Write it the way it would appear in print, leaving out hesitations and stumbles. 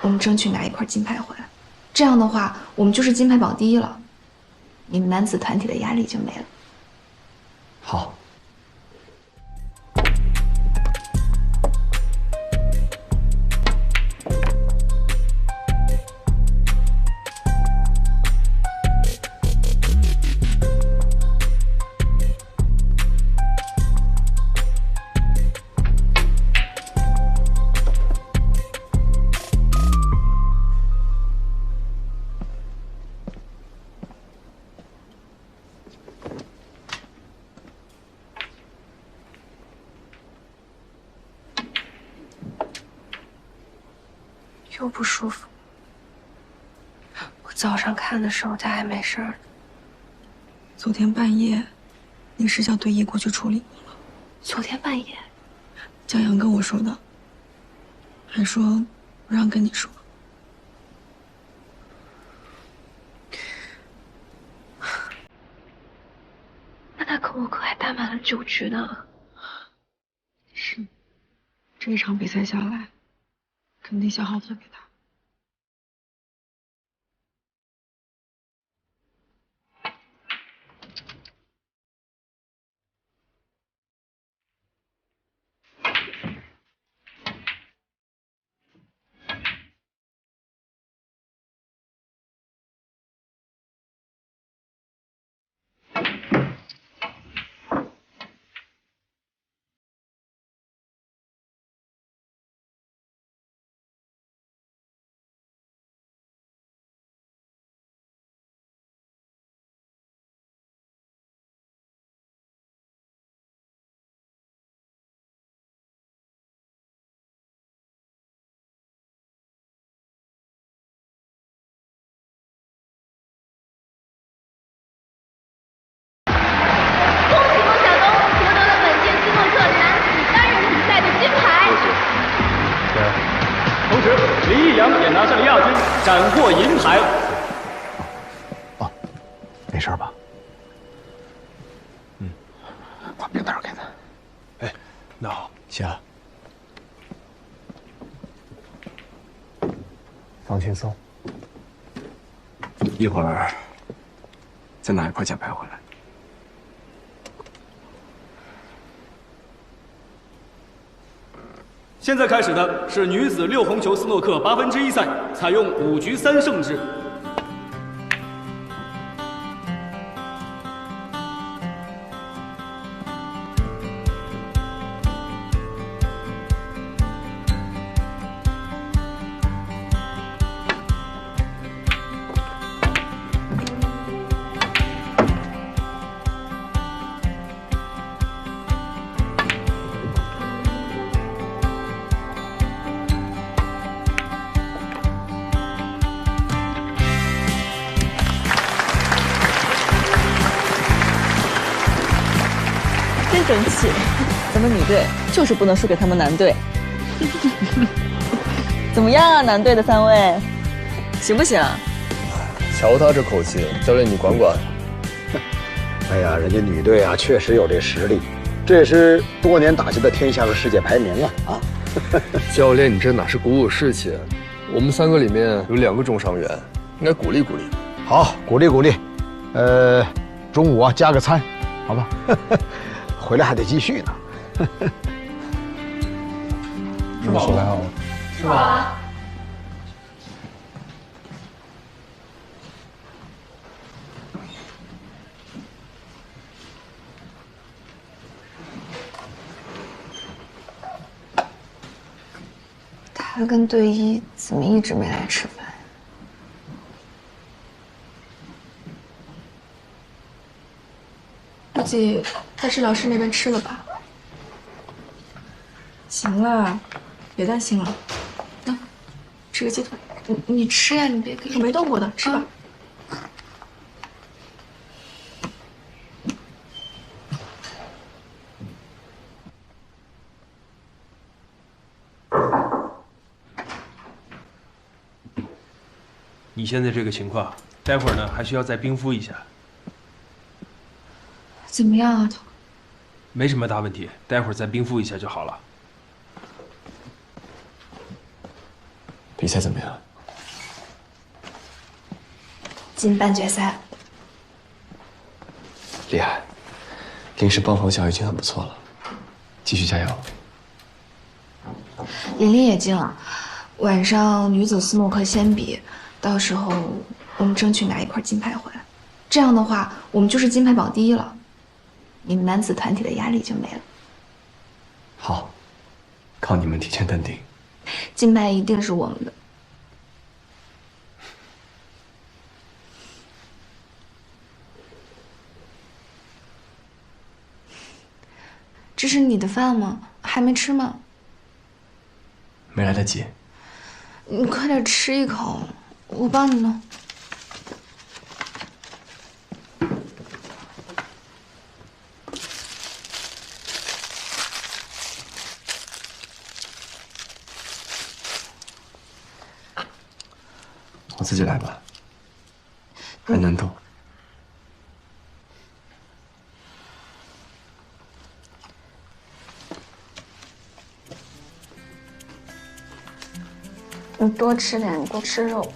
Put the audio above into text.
我们争取拿1块金牌回来。这样的话，我们就是金牌榜第1了，你们男子团体的压力就没了。好。 又不舒服。我早上看的时候他还没事儿呢。昨天半夜，你是叫队医过去处理过了。昨天半夜，江阳跟我说的，还说不让跟你说。那他跟我可还打满了9局呢。是，这一场比赛下来。 肯定消耗特别大。李义良也拿下了亚军，斩获银牌。哦，没事吧？把名单给他。哎，那好，行。放轻松，一会儿再拿1块奖牌回来。 现在开始的是女子6红球斯诺克1/8赛，采用5局3胜制。真争气！咱们女队就是不能输给他们男队。怎么样啊，男队的3位，行不行？瞧他这口气，教练你管管。哎呀，人家女队啊，确实有这实力，这也是多年打下的天下和世界排名啊！教练，你这哪是鼓舞士气？我们3个里面有2个重伤员，应该鼓励鼓励。好，鼓励鼓励。中午啊加个餐，好吧？回来还得继续呢。这么说来好，是吧？他跟队医怎么一直没来吃饭？估计在治疗室那边吃了吧。行了，别担心了。那吃个鸡腿，你吃呀，你别给我没动过的，吃吧。你现在这个情况，待会儿呢还需要再冰敷一下。怎么样啊，头？没什么大问题，待会儿再冰敷一下就好了。比赛怎么样？进半决赛。厉害，临时帮侯小已经很不错了，继续加油。琳琳也进了，晚上女子斯诺克先比，到时候我们争取拿一块金牌回来。这样的话，我们就是金牌榜第一了，你们男子团体的压力就没了。好，靠你们提前登顶，金牌一定是我们的。这是你的饭吗？还没吃吗？没来得及。你快点吃一口，我帮你弄。我自己来吧，还能动。你多吃点，你多吃肉。